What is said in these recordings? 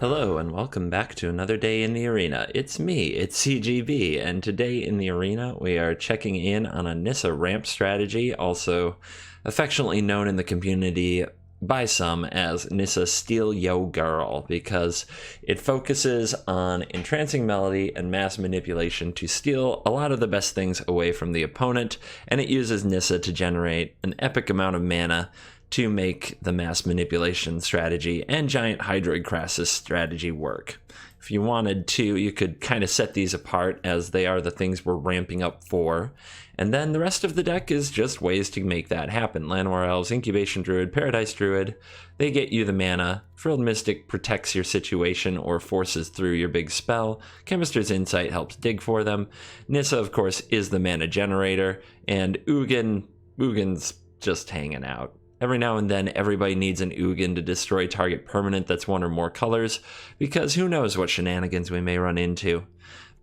Hello and welcome back to another day in the arena. It's me, it's CGB, and today in the arena we are checking in on a Nissa ramp strategy, also affectionately known in the community by some as Nissa Steal Yo Girl, because it focuses on entrancing melody and mass manipulation to steal a lot of the best things away from the opponent, and it uses Nissa to generate an epic amount of mana to make the mass manipulation strategy and giant Hydroid Crassus strategy work. If you wanted to, you could kind of set these apart as they are the things we're ramping up for, and then the rest of the deck is just ways to make that happen. Llanowar Elves, Incubation Druid, Paradise Druid, they get you the mana. Frilled Mystic protects your situation or forces through your big spell. Chemist's Insight helps dig for them. Nissa, of course, is the mana generator, and Ugin's just hanging out. Every now and then, everybody needs an Ugin to destroy target permanent that's one or more colors, because who knows what shenanigans we may run into.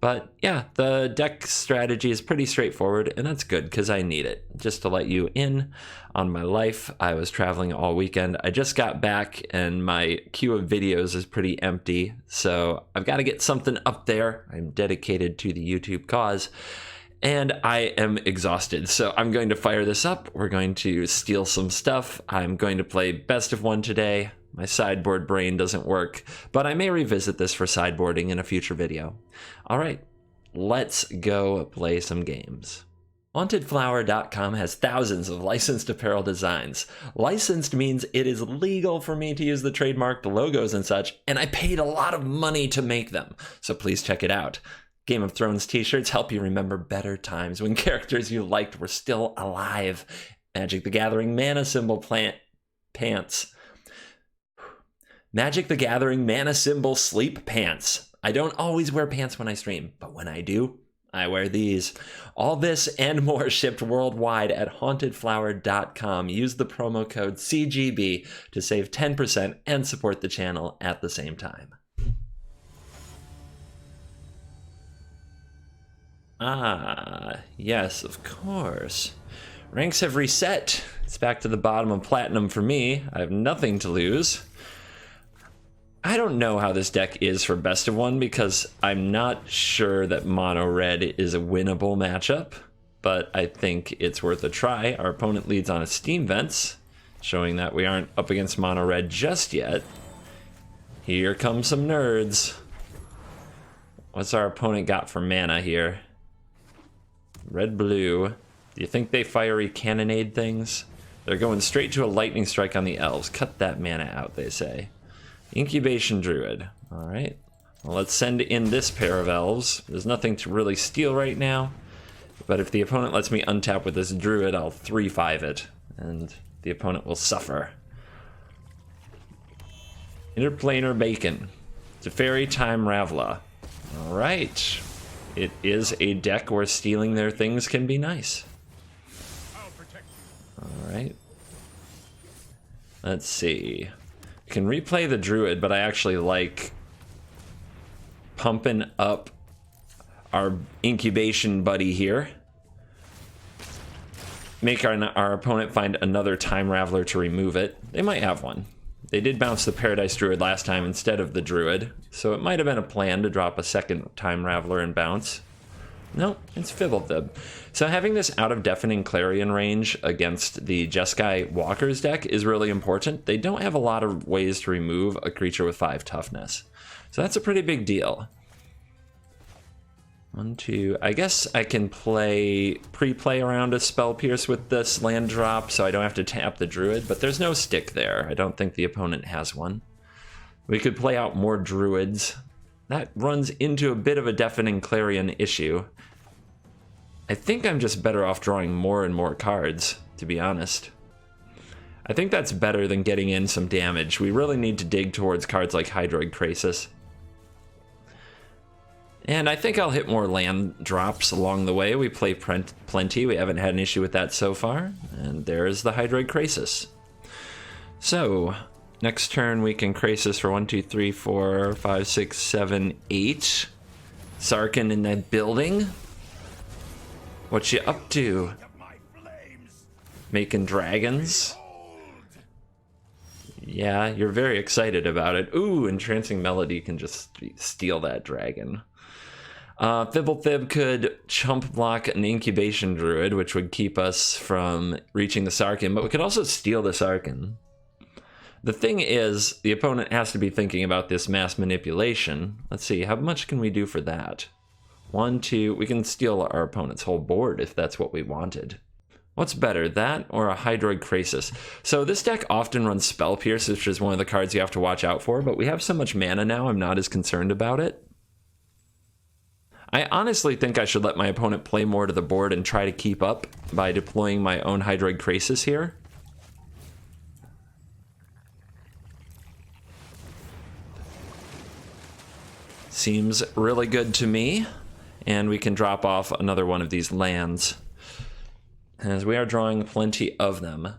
But yeah, the deck strategy is pretty straightforward, and that's good, because I need it. Just to let you in on my life, I was traveling all weekend. I just got back, and my queue of videos is pretty empty, so I've got to get something up there. I'm dedicated to the YouTube cause. And I am exhausted, so I'm going to fire this up. We're going to steal some stuff. I'm going to play best of one today. My sideboard brain doesn't work, but I may revisit this for sideboarding in a future video. All right, let's go play some games. HauntedFlower.com has thousands of licensed apparel designs. Licensed means it is legal for me to use the trademarked logos and such, and I paid a lot of money to make them, so please check it out. Game of Thrones t-shirts help you remember better times when characters you liked were still alive. Magic the Gathering mana symbol pants. Magic the Gathering mana symbol sleep pants. I don't always wear pants when I stream, but when I do, I wear these. All this and more shipped worldwide at hauntedflower.com. Use the promo code CGB to save 10% and support the channel at the same time. Ah, yes, of course. Ranks have reset. It's back to the bottom of platinum for me. I have nothing to lose. I don't know how this deck is for best of one because I'm not sure that mono red is a winnable matchup, but I think it's worth a try. Our opponent leads on a Steam Vents, showing that we aren't up against mono red just yet. Here come some nerds. What's our opponent got for mana here? Red, blue. Do you think they fiery cannonade things? They're going straight to a lightning strike on the elves. Cut that mana out, they say. Incubation Druid. All right. Well, let's send in this pair of elves. There's nothing to really steal right now, but if the opponent lets me untap with this Druid, I'll 3/5 it, and the opponent will suffer. Interplanar Bacon. Teferi Time Ravla. All right. It is a deck where stealing their things can be nice. Alright. Let's see. I can replay the Druid, but I actually like pumping up our incubation buddy here. Make our opponent find another Time Raveler to remove it. They might have one. They did bounce the Paradise Druid last time instead of the Druid, so it might have been a plan to drop a second Time Raveler and bounce. No, it's Fibblethib. So having this out of Deafening Clarion range against the Jeskai Walkers deck is really important. They don't have a lot of ways to remove a creature with 5 toughness, so that's a pretty big deal. 1, 2. I guess I can pre-play around a Spell Pierce with this land drop, so I don't have to tap the Druid, but there's no stick there. I don't think the opponent has one. We could play out more Druids. That runs into a bit of a Deafening Clarion issue. I think I'm just better off drawing more and more cards, to be honest. I think that's better than getting in some damage. We really need to dig towards cards like Hydroid Crassus. And I think I'll hit more land drops along the way. We play plenty. We haven't had an issue with that so far. And there's the Hydroid Crassus. So, next turn we can Crassus for 1, 2, 3, 4, 5, 6, 7, 8. Sarkin in that building. What you up to? Making dragons? Yeah, you're very excited about it. Ooh, Entrancing Melody can just steal that dragon. Fibblethib could chump block an Incubation Druid, which would keep us from reaching the Sarkhan, but we could also steal the Sarkhan. The thing is, the opponent has to be thinking about this mass manipulation. Let's see, how much can we do for that? 1, 2, we can steal our opponent's whole board if that's what we wanted. What's better, that or a Hydroid Krasis? So this deck often runs Spell Pierce, which is one of the cards you have to watch out for, but we have so much mana now, I'm not as concerned about it. I honestly think I should let my opponent play more to the board and try to keep up by deploying my own Hydroid Krasis here. Seems really good to me. And we can drop off another one of these lands, as we are drawing plenty of them.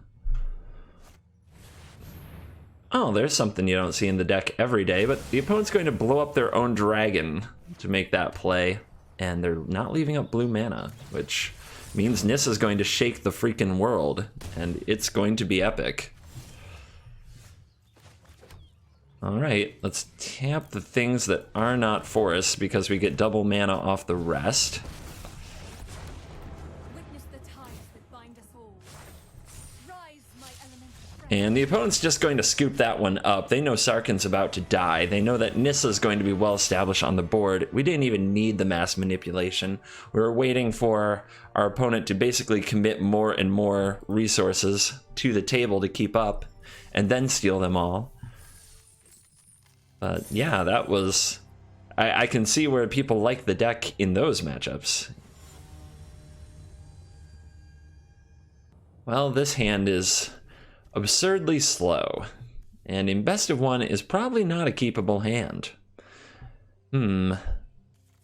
Oh, there's something you don't see in the deck every day, but the opponent's going to blow up their own dragon to make that play, and they're not leaving up blue mana, which means Nissa's going to shake the freaking world, and it's going to be epic. Alright, let's tap the things that are not forests because we get double mana off the rest. And the opponent's just going to scoop that one up. They know Sarkhan's about to die. They know that Nissa's going to be well established on the board. We didn't even need the mass manipulation. We were waiting for our opponent to basically commit more and more resources to the table to keep up, and then steal them all. But yeah, that was... I can see where people like the deck in those matchups. Well, this hand is absurdly slow, and in best of one is probably not a keepable hand.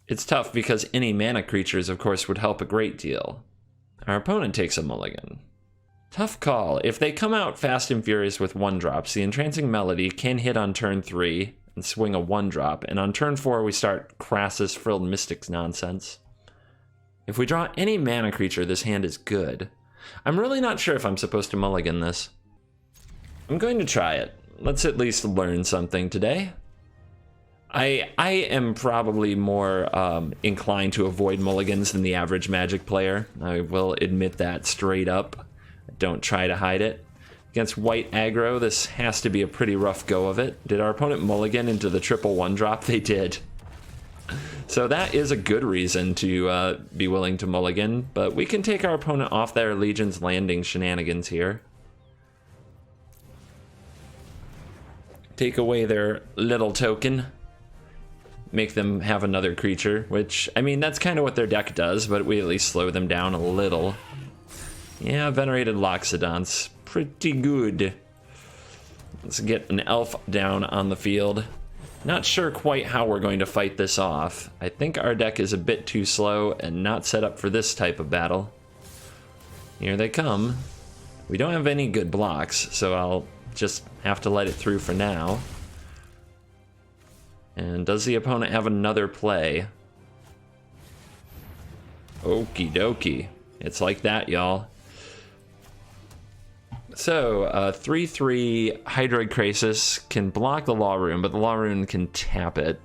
It's tough because any mana creatures, of course, would help a great deal. Our opponent takes a mulligan. Tough call. If they come out fast and furious with 1-drops, the Entrancing Melody can hit on turn 3 and swing a 1-drop, and on turn 4 we start Crassus Frilled Mystics nonsense. If we draw any mana creature, this hand is good. I'm really not sure if I'm supposed to mulligan this. I'm going to try it. Let's at least learn something today. I am probably more inclined to avoid mulligans than the average Magic player. I will admit that straight up. Don't try to hide it. Against white aggro, this has to be a pretty rough go of it. Did our opponent mulligan into the triple 1-drop? They did. So that is a good reason to be willing to mulligan, but we can take our opponent off their Legion's Landing shenanigans here. Take away their little token. Make them have another creature, which, I mean, that's kind of what their deck does, but we at least slow them down a little. Yeah, Venerated Loxodonts. Pretty good. Let's get an elf down on the field. Not sure quite how we're going to fight this off. I think our deck is a bit too slow and not set up for this type of battle. Here they come. We don't have any good blocks, so I'll just have to let it through for now. And does the opponent have another play? Okie dokie. It's like that, y'all. So, 3/3 Hydroid Krasis can block the Law Rune, but the Law Rune can tap it.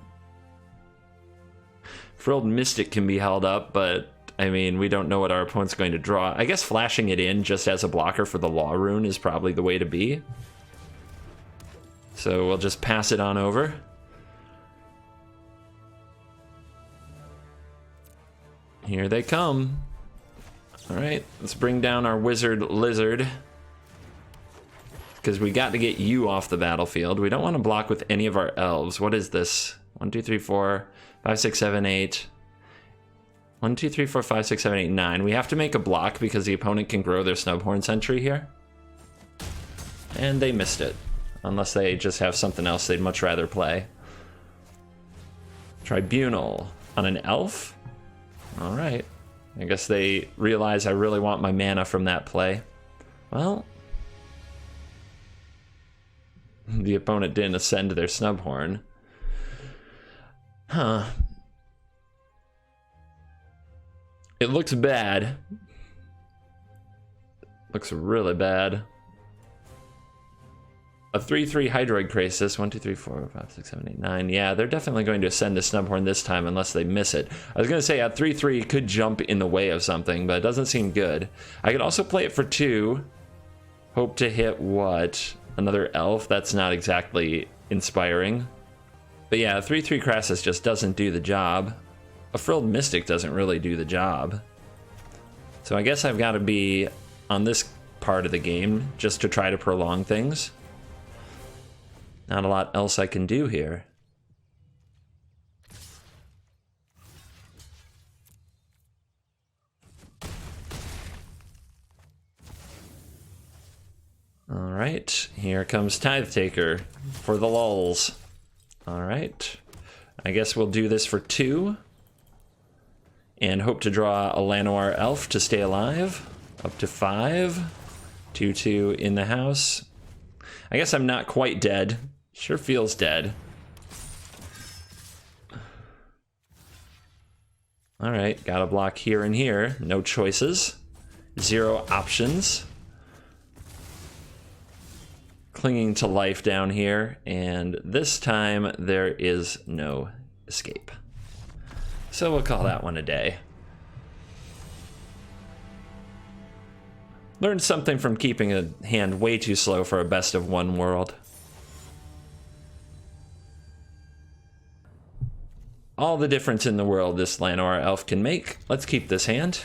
Frilled Mystic can be held up, but, I mean, we don't know what our opponent's going to draw. I guess flashing it in just as a blocker for the Law Rune is probably the way to be. So we'll just pass it on over. Here they come. Alright, let's bring down our Wizard Lizard, because we got to get you off the battlefield. We don't want to block with any of our elves. What is this? 1, 2, 3, 4, 5, 6, 7, 8. 1, 2, 3, 4, 5, 6, 7, 8, 9. We have to make a block because the opponent can grow their Snubhorn Sentry here. And they missed it. Unless they just have something else they'd much rather play. Tribunal on an elf? Alright. I guess they realize I really want my mana from that play. Well, the opponent didn't ascend their Snubhorn. Huh. It looks bad. Looks really bad. a 3/3 Hydroid Crisis. 1, 2, 3, 4, 5, 6, 7, 8, 9. Yeah, they're definitely going to ascend the Snubhorn this time unless they miss it. I was going to say a 3/3 could jump in the way of something, but it doesn't seem good. I could also play it for 2. Hope to hit what? Another elf? That's not exactly inspiring. But yeah, a 3/3 Crassus just doesn't do the job. A Frilled Mystic doesn't really do the job. So I guess I've got to be on this part of the game just to try to prolong things. Not a lot else I can do here. Alright, here comes Tithe Taker for the lulz. Alright, I guess we'll do this for 2. And hope to draw a Llanowar Elf to stay alive. Up to 5. 2/2 in the house. I guess I'm not quite dead. Sure feels dead. Alright, got a block here and here. No choices. 0 options. Clinging to life down here, and this time there is no escape. So we'll call that one a day. Learned something from keeping a hand way too slow for a best of 1 world. All the difference in the world this Llanowar Elf can make. Let's keep this hand.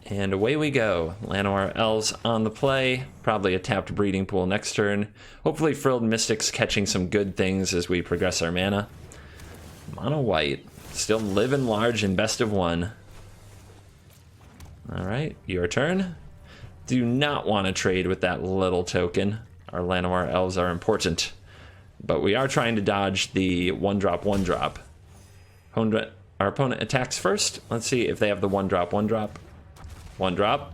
And away we go. Llanowar Elves on the play. Probably a tapped Breeding Pool next turn. Hopefully Frilled Mystics catching some good things as we progress our mana. Mono white. Still living large in best of 1. Alright, your turn. Do not want to trade with that little token. Our Llanowar Elves are important. But we are trying to dodge the 1-drop, 1-drop. Our opponent attacks first. Let's see if they have the 1-drop, 1-drop. 1-drop.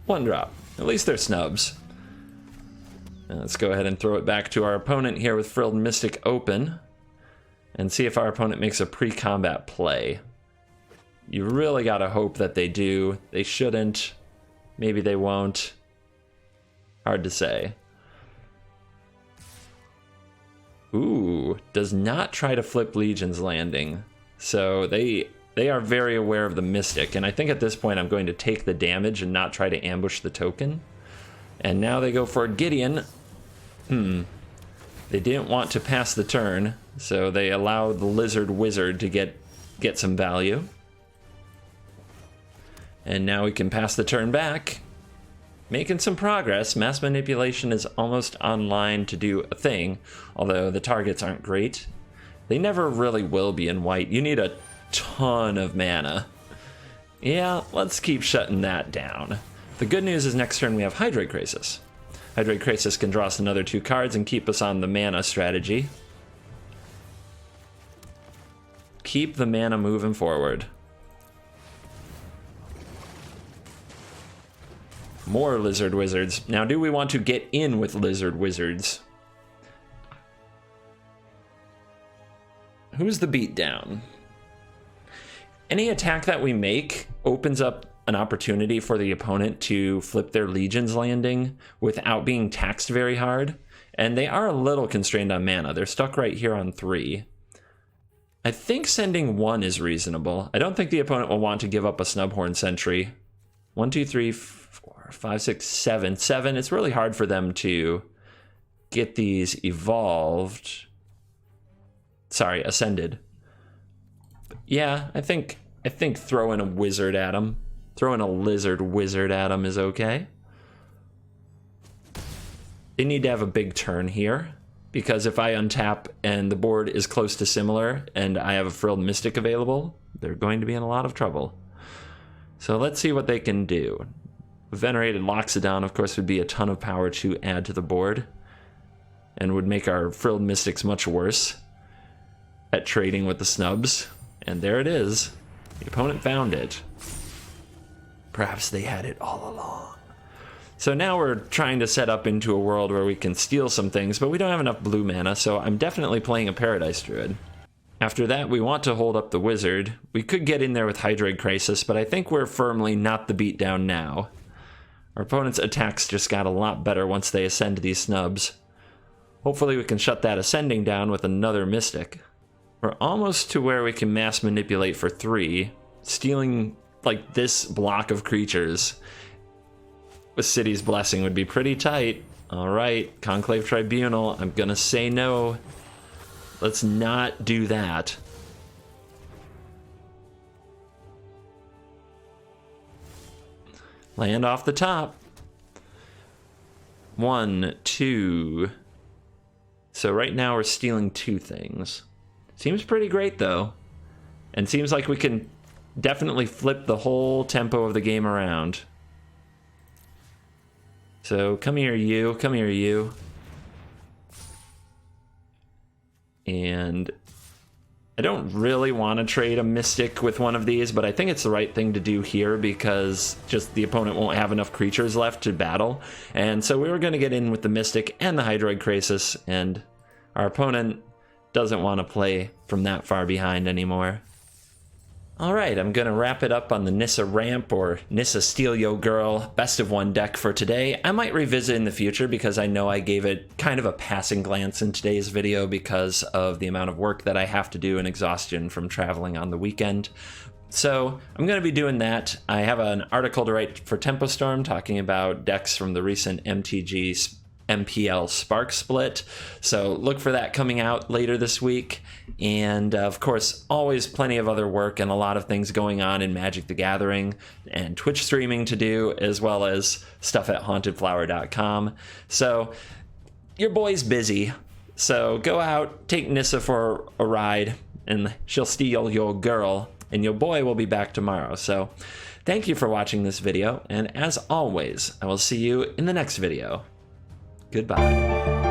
1-drop. At least they're snubs. Now let's go ahead and throw it back to our opponent here with Frilled Mystic open. And see if our opponent makes a pre-combat play. You really gotta hope that they do. They shouldn't. Maybe they won't. Hard to say. Ooh, does not try to flip Legion's Landing. So they are very aware of the Mystic, and I think at this point I'm going to take the damage and not try to ambush the token. And now they go for Gideon. They didn't want to pass the turn, so they allowed the Lizard Wizard to get some value. And now we can pass the turn back. Making some progress. Mass Manipulation is almost online to do a thing, although the targets aren't great. They never really will be in white. You need a ton of mana. Yeah, let's keep shutting that down. The good news is next turn we have Hydroid Crisis. Hydroid Crisis can draw us another 2 cards and keep us on the mana strategy. Keep the mana moving forward. More Lizard Wizards. Now, do we want to get in with Lizard Wizards? Who's the beatdown? Any attack that we make opens up an opportunity for the opponent to flip their Legion's Landing without being taxed very hard. And they are a little constrained on mana. They're stuck right here on 3. I think sending 1 is reasonable. I don't think the opponent will want to give up a Snubhorn Sentry. 1, 2, 3, 4, 5, 6, 7. 7. It's really hard for them to get these evolved. Sorry, ascended. But yeah, I think throwing a wizard at them, throwing a Lizard Wizard at them is okay. They need to have a big turn here, because if I untap and the board is close to similar and I have a Frilled Mystic available, they're going to be in a lot of trouble. So let's see what they can do. Venerated Loxodon, of course, would be a ton of power to add to the board and would make our Frilled Mystics much worse at trading with the snubs. And there it is. The opponent found it. Perhaps they had it all along. So now we're trying to set up into a world where we can steal some things, but we don't have enough blue mana, so I'm definitely playing a Paradise Druid. After that, we want to hold up the Wizard. We could get in there with Hydroid Crisis, but I think we're firmly not the beatdown now. Our opponent's attacks just got a lot better once they ascend these snubs. Hopefully we can shut that ascending down with another Mystic. We're almost to where we can mass manipulate for 3, stealing like this block of creatures with City's Blessing would be pretty tight. All right, Conclave Tribunal, I'm gonna say no. Let's not do that. Land off the top. 1, 2. So right now we're stealing 2 things. Seems pretty great though. And seems like we can definitely flip the whole tempo of the game around. So come here, you. Come here, you. And I don't really want to trade a Mystic with one of these, but I think it's the right thing to do here because just the opponent won't have enough creatures left to battle. And so we were going to get in with the Mystic and the Hydroid Krasis, and our opponent doesn't want to play from that far behind anymore. Alright, I'm going to wrap it up on the Nissa ramp, or Nissa Steal Yo Girl best of 1 deck for today. I might revisit in the future because I know I gave it kind of a passing glance in today's video because of the amount of work that I have to do and exhaustion from traveling on the weekend. So I'm going to be doing that. I have an article to write for Tempo Storm talking about decks from the recent MTG MPL Spark Split, so look for that coming out later this week. And of course, always plenty of other work and a lot of things going on in Magic the Gathering and Twitch streaming to do, as well as stuff at hauntedflower.com. So your boy's busy, so go out, take Nissa for a ride, and she'll steal your girl, and your boy will be back tomorrow. So thank you for watching this video, and as always, I will see you in the next video. Goodbye.